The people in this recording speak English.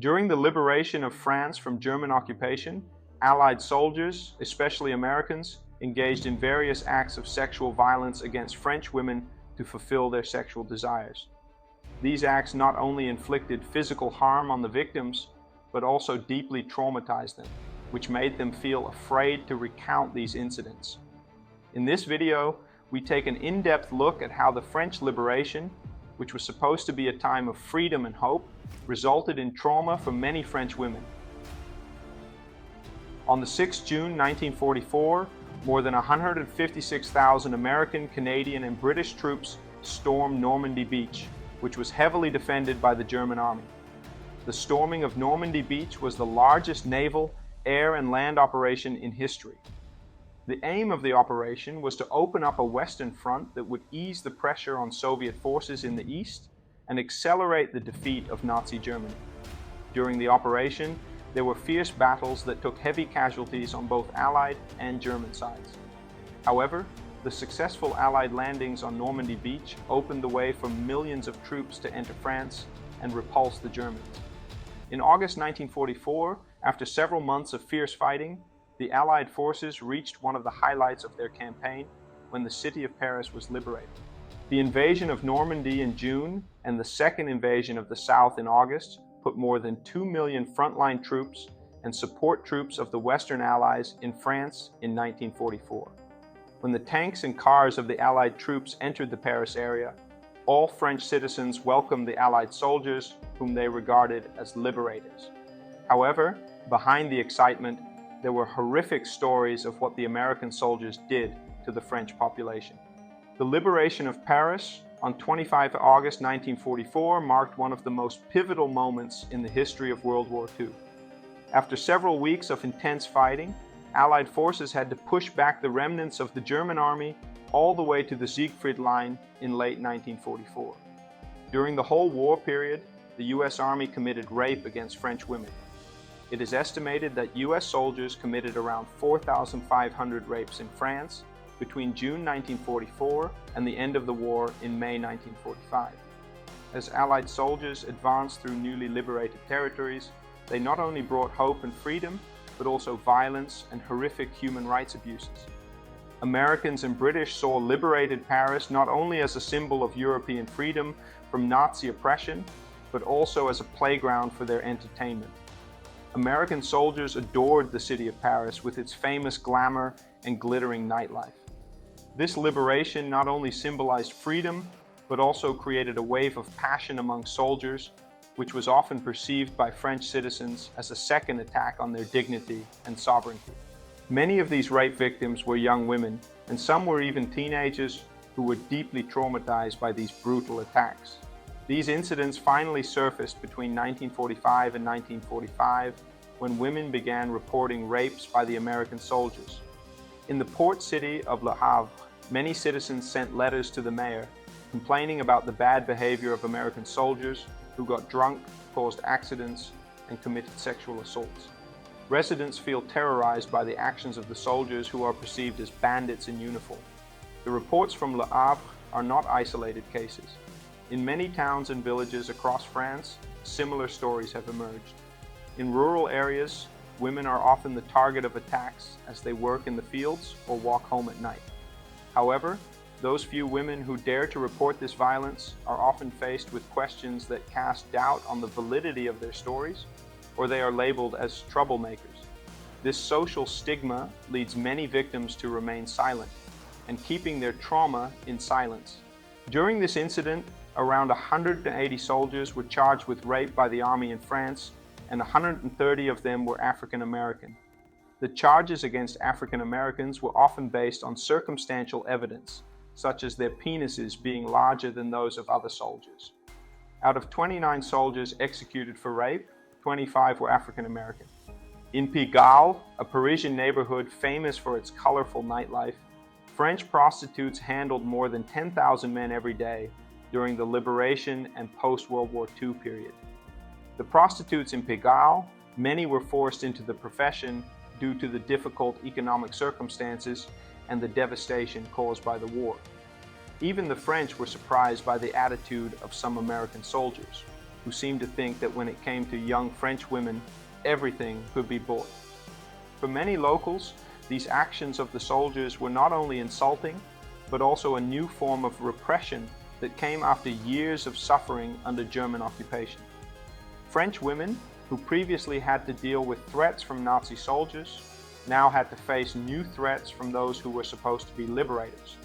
During the liberation of France from German occupation, Allied soldiers, especially Americans, engaged in various acts of sexual violence against French women to fulfill their sexual desires. These acts not only inflicted physical harm on the victims, but also deeply traumatized them, which made them feel afraid to recount these incidents. In this video, we take an in-depth look at how the French liberation, which was supposed to be a time of freedom and hope, resulted in trauma for many French women. On the 6th June 1944, more than 156,000 American, Canadian, and British troops stormed Normandy Beach, which was heavily defended by the German army. The storming of Normandy Beach was the largest naval, air, and land operation in history. The aim of the operation was to open up a Western front that would ease the pressure on Soviet forces in the east and accelerate the defeat of Nazi Germany. During the operation, there were fierce battles that took heavy casualties on both Allied and German sides. However, the successful Allied landings on Normandy Beach opened the way for millions of troops to enter France and repulse the Germans. In August 1944, after several months of fierce fighting, the Allied forces reached one of the highlights of their campaign when the city of Paris was liberated. The invasion of Normandy in June and the second invasion of the South in August put more than 2 million frontline troops and support troops of the Western Allies in France in 1944. When the tanks and cars of the Allied troops entered the Paris area, all French citizens welcomed the Allied soldiers, whom they regarded as liberators. However, behind the excitement, there were horrific stories of what the American soldiers did to the French population. The liberation of Paris on 25 August 1944 marked one of the most pivotal moments in the history of World War II. After several weeks of intense fighting, Allied forces had to push back the remnants of the German army all the way to the Siegfried Line in late 1944. During the whole war period, the US Army committed rape against French women. It is estimated that US soldiers committed around 4,500 rapes in France between June 1944 and the end of the war in May 1945. As Allied soldiers advanced through newly liberated territories, they not only brought hope and freedom, but also violence and horrific human rights abuses. Americans and British saw liberated Paris not only as a symbol of European freedom from Nazi oppression, but also as a playground for their entertainment. American soldiers adored the city of Paris with its famous glamour and glittering nightlife. This liberation not only symbolized freedom, but also created a wave of passion among soldiers, which was often perceived by French citizens as a second attack on their dignity and sovereignty. Many of these rape victims were young women, and some were even teenagers who were deeply traumatized by these brutal attacks. These incidents finally surfaced between 1945 and 1945, when women began reporting rapes by the American soldiers. In the port city of Le Havre, many citizens sent letters to the mayor complaining about the bad behavior of American soldiers who got drunk, caused accidents, and committed sexual assaults. Residents feel terrorized by the actions of the soldiers who are perceived as bandits in uniform. The reports from Le Havre are not isolated cases. In many towns and villages across France, similar stories have emerged. In rural areas, women are often the target of attacks as they work in the fields or walk home at night. However, those few women who dare to report this violence are often faced with questions that cast doubt on the validity of their stories, or they are labeled as troublemakers. This social stigma leads many victims to remain silent and keeping their trauma in silence. During this incident, around 180 soldiers were charged with rape by the army in France, and 130 of them were African American. The charges against African Americans were often based on circumstantial evidence, such as their penises being larger than those of other soldiers. Out of 29 soldiers executed for rape, 25 were African American. In Pigalle, a Parisian neighborhood famous for its colorful nightlife, French prostitutes handled more than 10,000 men every day during the liberation and post-World War II period. The prostitutes in Pigalle, many were forced into the profession due to the difficult economic circumstances and the devastation caused by the war. Even the French were surprised by the attitude of some American soldiers. who seemed to think that when it came to young French women, everything could be bought. For many locals, these actions of the soldiers were not only insulting, but also a new form of repression that came after years of suffering under German occupation. French women, who previously had to deal with threats from Nazi soldiers, now had to face new threats from those who were supposed to be liberators.